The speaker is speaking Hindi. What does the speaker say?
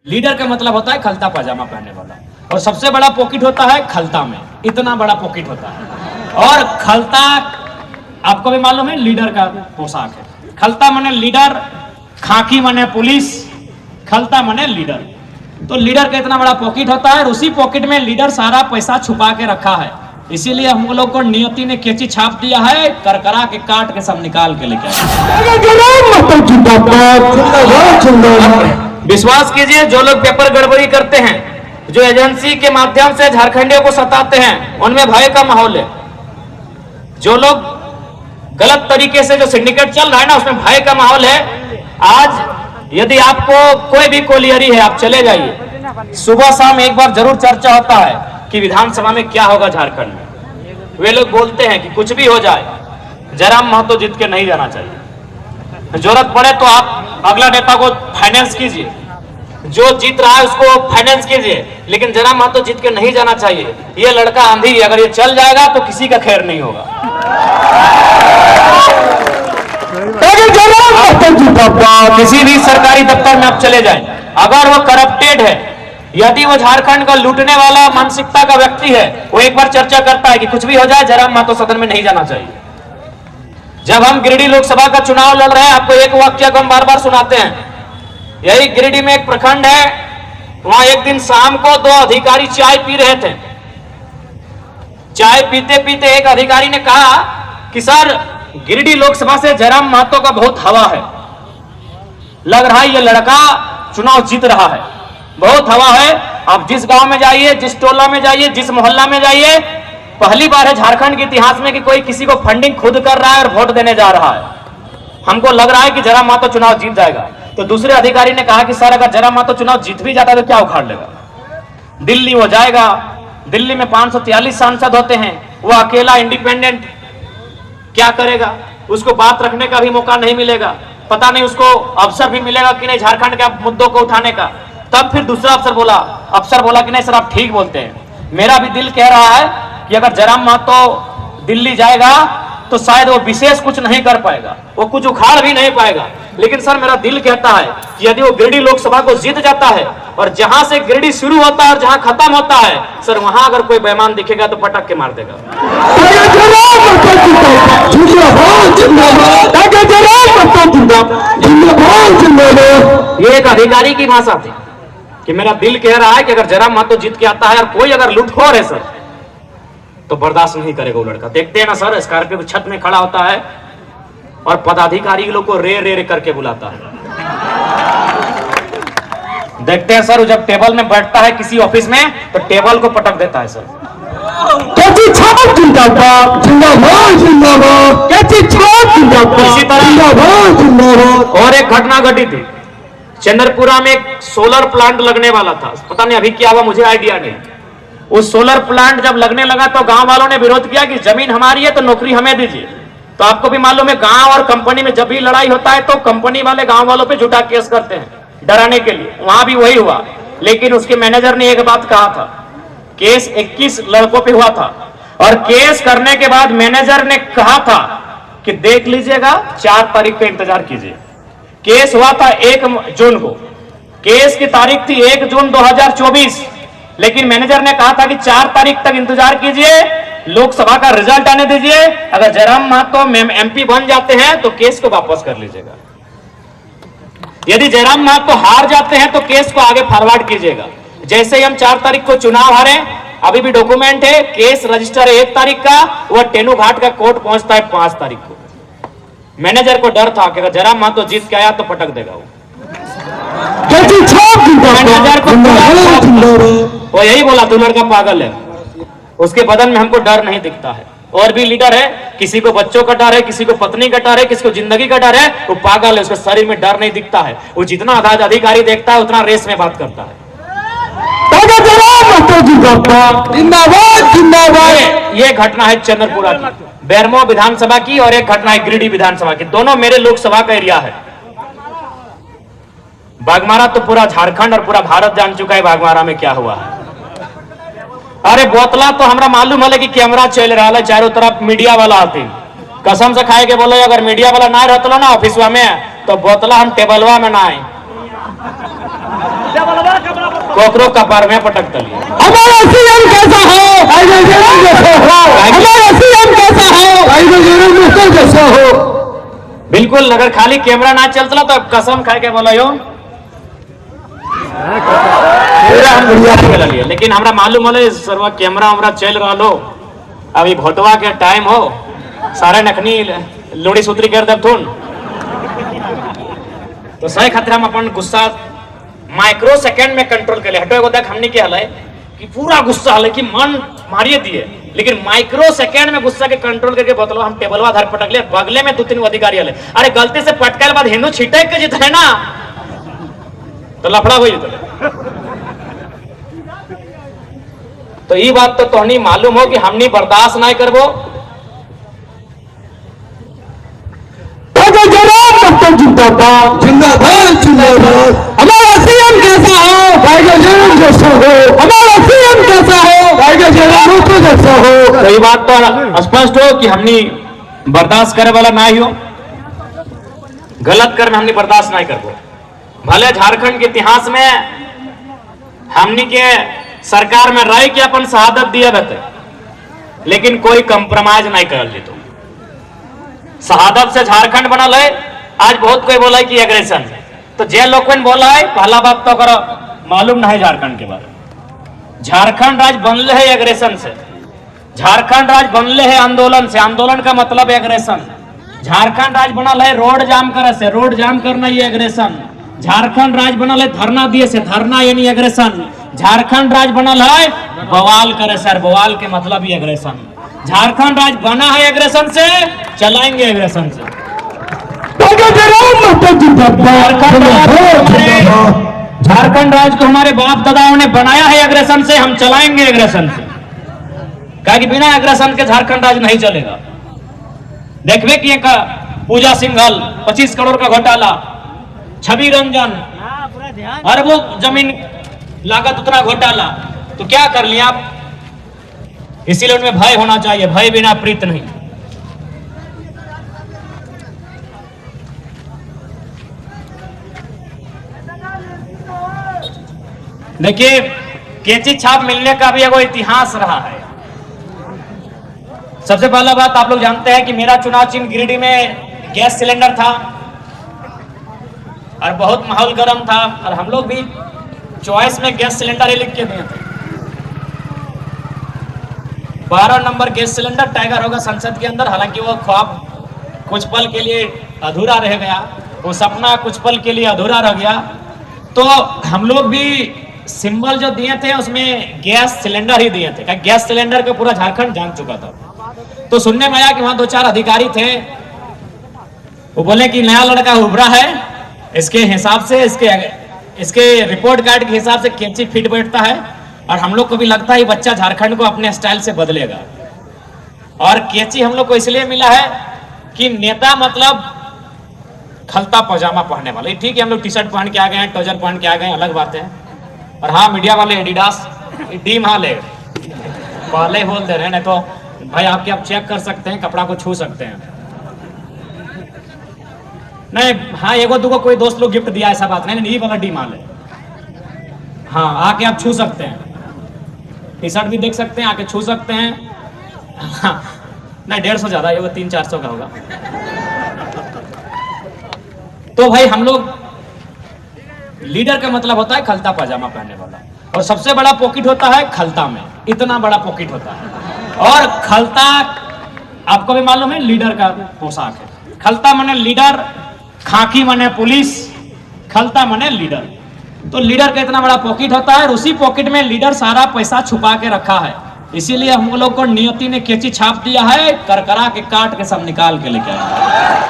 लीडर का मतलब होता है खलता पाजामा पहनने वाला, और सबसे बड़ा पॉकेट होता है खलता में, इतना बड़ा पॉकेट होता है। और खलता आपको भी मालूम है लीडर का पोशाक है। खलता माने लीडर, खाकी माने पुलिस, खलता माने लीडर। तो लीडर का इतना बड़ा पॉकेट होता है और उसी पॉकेट में लीडर सारा पैसा छुपा के रखा है। इसीलिए हम लोग को नियति ने कैची छाप दिया है, करकरा के काट के सब निकाल के लेके विश्वास कीजिए, जो लोग पेपर गड़बड़ी करते हैं, जो एजेंसी के माध्यम से झारखंडियों को सताते हैं, उनमें भय का माहौल है। जो लोग गलत तरीके से जो सिंडिकेट चल रहा है ना, उसमें भय का माहौल है। आज यदि आपको कोई भी कोलियरी है, आप चले जाइए, सुबह शाम एक बार जरूर चर्चा होता है कि विधानसभा में क्या होगा झारखंड में। वे लोग बोलते हैं कि कुछ भी हो जाए, जयराम महतो जीत के नहीं जाना चाहिए। जरूरत पड़े तो आप अगला नेता को फाइनेंस कीजिए, जो जीत रहा है उसको फाइनेंस कीजिए, लेकिन जयराम महतो जीत के नहीं जाना चाहिए। ये लड़का आंधी, अगर ये चल जाएगा तो किसी का खैर नहीं होगा। किसी भी सरकारी दफ्तर में आप चले जाएं, अगर वो करप्टेड है, यदि वो झारखंड को लूटने वाला मानसिकता का व्यक्ति है, वो एक बार चर्चा करता है कि कुछ भी हो जाए जयराम महतो सदन में नहीं जाना चाहिए। जब हम गिरिडीह लोकसभा का चुनाव लड़ रहे हैं, आपको एक वाक्य को हम बार बार सुनाते हैं। यही गिरिडीह में एक प्रखंड है, वहां एक दिन शाम को दो अधिकारी चाय पी रहे थे। चाय पीते पीते एक अधिकारी ने कहा कि सर, गिरिडीह लोकसभा से जयराम महतो का बहुत हवा है, लग रहा है ये लड़का चुनाव जीत रहा है, बहुत हवा है। आप जिस गांव में जाइए, जिस टोला में जाइए, जिस मोहल्ला में जाइए, पहली बार है झारखंड के इतिहास में कि कोई किसी को फंडिंग खुद कर रहा है और वोट देने जा रहा है। हमको लग रहा है कि जयराम महतो चुनाव जीत जाएगा। तो दूसरे अधिकारी ने कहा कि सर, अगर जयराम महतो चुनाव जीत भी जाता है तो क्या उखाड़ लेगा, दिल्ली वो जाएगा, दिल्ली में 543 सांसद होते हैं, वो अकेला इंडिपेंडेंट क्या करेगा, उसको बात रखने का भी मौका नहीं मिलेगा, पता नहीं उसको अवसर भी मिलेगा कि नहीं झारखंड के मुद्दों को उठाने का। तब फिर दूसरा अफसर बोला कि नहीं सर, आप ठीक बोलते हैं, मेरा भी दिल कह रहा है कि अगर जयराम महतो दिल्ली जाएगा तो शायद वो विशेष कुछ नहीं कर पाएगा, वो कुछ उखाड़ भी नहीं पाएगा, लेकिन सर मेरा दिल कहता है कि यदि वो गिरिडीह लोकसभा को जीत जाता है और जहां से गिरिडीह शुरू होता है और जहां खत्म होता है, सर वहां अगर कोई बेईमान दिखेगा तो पटक के मार देगा। ये एक अधिकारी की भाषा थी कि मेरा दिल कह रहा है कि अगर जयराम महतो जीत के आता है और कोई अगर लूटखोर है सर, तो बर्दाश्त नहीं करेगा वो लड़का। देखते हैं ना सर, स्कॉर्पियो की छत में खड़ा होता है और पदाधिकारी लोग को रे रे रे करके बुलाता है। देखते हैं सर, जब टेबल में बैठता है किसी ऑफिस में तो टेबल को पटक देता है सर। इसी तरह और एक घटना घटी थी, चंद्रपुरा में एक सोलर प्लांट लगने वाला था, पता नहीं अभी क्या हुआ, मुझे आइडिया नहीं। उस सोलर प्लांट जब लगने लगा तो गांव वालों ने विरोध किया कि जमीन हमारी है तो नौकरी हमें दीजिए। तो आपको भी मालूम है, गांव और कंपनी में जब भी लड़ाई होता है तो कंपनी वाले गांव वालों पे झूठा केस करते हैं डराने के लिए। वहां भी वही हुआ, लेकिन उसके मैनेजर ने एक बात कहा था, केस 21 लड़कों पे हुआ था और केस करने के बाद मैनेजर ने कहा था कि देख लीजिएगा, 4 तारीख का इंतजार कीजिए। केस हुआ था 1 जून को, केस की तारीख थी 1 जून 2024, लेकिन मैनेजर ने कहा था कि 4 तारीख तक इंतजार कीजिए, लोकसभा का रिजल्ट आने दीजिए, अगर जयराम महतो एमपी बन जाते हैं तो केस को वापस कर लीजिएगा, यदि जयराम महतो हार जाते हैं तो केस को आगे फॉरवर्ड कीजिएगा। जैसे ही हम 4 तारीख को चुनाव हारे, अभी भी डॉक्यूमेंट है, केस रजिस्टर है 1 तारीख का, वह टेनू घाट का कोर्ट पहुंचता है 5 तारीख को। मैनेजर को डर था कि अगर जयराम महतो जीत के आया तो पटक देगा वो। मैनेजर को वो यही बोला, तू लड़का पागल है, उसके बदन में हमको डर नहीं दिखता है। और भी लीडर है, किसी को बच्चों का डर है, किसी को पत्नी का डर है, किसी को जिंदगी का डर है, वो पागल है, उसके शरीर में डर नहीं दिखता है। वो जितना अधिकारी देखता है उतना रेस में बात करता है। ये घटना है चंद्रपुरा की, बेरमो विधानसभा की, और एक घटना है गिरिडीह विधानसभा की, दोनों मेरे लोकसभा का एरिया है। बागमारा तो पूरा झारखंड और पूरा भारत जान चुका है बागमारा में क्या हुआ है। अरे बोतला तो हमरा मालूम है कि कैमरा चल रहा है, चारों तरफ मीडिया वाला आते, कसम से खाए के बोले अगर मीडिया वाला ना रहता ना ऑफिसवा में तो बोतला हम टेबलवा में ना आए। कोकरो कपार में पटक तलिए। हमारा सीएम कैसा हो? हमारा सीएम कैसा हो? जैसा हो। बिल्कुल, अगर खाली कैमरा ना चलता तो कसम खा के बोलो यो पूरा हम बढ़िया निकल लिए। लेकिन हमरा मालूम हो सर्व कैमरा हमरा चल रहा लो, अभी भोटवा के टाइम हो, सारे नखनी लोड़ी सूत्री कर दब थून तो सही खातिर हम अपन गुस्सा माइक्रो सेकंड में कंट्रोल कर ले। हटो एगो देख हमने क्या हल कि पूरा गुस्सा हल कि मन मारिए दिए, लेकिन माइक्रो सेकंड में गुस्सा के कंट्रोल करके बतलो हम टेबलवा धर पटक ले, बगले में 2-3 अधिकारी हले, अरे गलती से पटकल बाद हिंदू छिटक के जित है ना तो लफड़ा हो जाता। तो ये बात तो तोहनी मालूम हो कि हमनी बर्दाश्त नहीं करबो। जिंदाबाद जिंदाबाद जिंदाबाद। हमारा सीएम कैसा हो? जैसा हो। हमारा सीएम कैसा हो? जैसा हो। तो ये बात तो स्पष्ट हो कि हमनी बर्दाश्त करे वाला ना ही हो, गलत कर में हमनी बर्दाश्त नहीं करबो। भले झारखंड के इतिहास में हमनी के सरकार में रह के अपन शहादत दिया रहते, लेकिन कोई कंप्रोमाइज नहीं कर ली। तो शहादत से झारखंड बनल है। आज बहुत कोई बोला है कि एग्रेशन, तो जे लोग बोला है पहला बात तो करो मालूम नहीं है झारखंड के बारे में। झारखंड राज्य बनले है एग्रेशन से, झारखंड राज्य बनले है आंदोलन से, आंदोलन का मतलब एग्रेशन। झारखंड राज्य बनल है रोड जाम करे से, रोड जाम करना ये एग्रेशन। झारखंड राज्य बनल है धरना दिए से, धरना यानी एग्रेशन। झारखंड राज्य बनल है बवाल करे सर, बवाल के मतलब ही एग्रेशन। झारखंड राज्य बना है एग्रेशन से, चलाएंगे एग्रेशन से। झारखंड राज्य को हमारे बाप दादाओं ने बनाया है एग्रेशन से, हम चलाएंगे एग्रेशन से। कहा कि बिना एग्रेशन के झारखंड राज्य नहीं चलेगा। देखवे कि एक पूजा सिंघल 25 करोड़ का घोटाला, छवि रंजन अरबों जमीन लागत उतना घोटाला, तो क्या कर लिया आप? इसीलिए उनमें भय होना चाहिए, भय बिना प्रीत नहीं। देखिए केची छाप मिलने का भी एगो इतिहास रहा है। सबसे पहला बात आप लोग जानते हैं कि मेरा चुनाव चिन्ह गिरिडीह में गैस सिलेंडर था और बहुत माहौल गर्म था, और हम लोग भी चॉइस में गैस सिलेंडर ही लिख के दिए थे। 12 नंबर गैस सिलेंडर टाइगर होगा संसद के अंदर। हालांकि वो ख्वाब कुछ पल के लिए अधूरा रह गया, वो सपना कुछ पल के लिए अधूरा रह गया। तो हम लोग भी सिंबल जो दिए थे उसमें गैस सिलेंडर ही दिए थे। गैस सिलेंडर को पूरा झारखंड जान चुका था। तो सुनने में आया कि वहां 2-4 अधिकारी थे, वो बोले कि नया लड़का उभरा है, इसके हिसाब से इसके रिपोर्ट कार्ड के हिसाब से कैंची फिट बैठता है, और हम लोग को भी लगता है बच्चा झारखंड को अपने स्टाइल से बदलेगा। और कैंची हम लोग को इसलिए मिला है कि नेता मतलब खलता पजामा पहनने वाले। ठीक है, हम लोग टी शर्ट पहन के आ गए हैं, ट्राउजर पहन के आ गए हैं, अलग बात है। और हाँ, मीडिया वाले एडिडास डीम हाँ ले पहले ही बोल दे रहे हैं, नहीं तो भाई आपके आप चेक कर सकते हैं, कपड़ा को छू सकते हैं। नहीं, हाँ एगो दूगो कोई दोस्त लोग गिफ्ट दिया, ऐसा बात नहीं, वाला डी माल है। हाँ, आके आप छू सकते हैं, टी शर्ट भी देख सकते हैं, आके छू सकते हैं। हाँ, नहीं 150 ज्यादा, ये 300-400 का होगा। तो भाई हम लोग, लीडर का मतलब होता है खलता पजामा पहनने वाला, और सबसे बड़ा पॉकेट होता है खलता में, इतना बड़ा पॉकेट होता है। और खलता आपको भी मालूम है लीडर का पोशाक है। खलता माने लीडर, खाकी माने पुलिस, खलता माने लीडर। तो लीडर का इतना बड़ा पॉकेट होता है, और उसी पॉकेट में लीडर सारा पैसा छुपा के रखा है। इसीलिए हम लोग को नियति ने कैंची छाप दिया है, करकरा के काट के सब निकाल के लेके आए।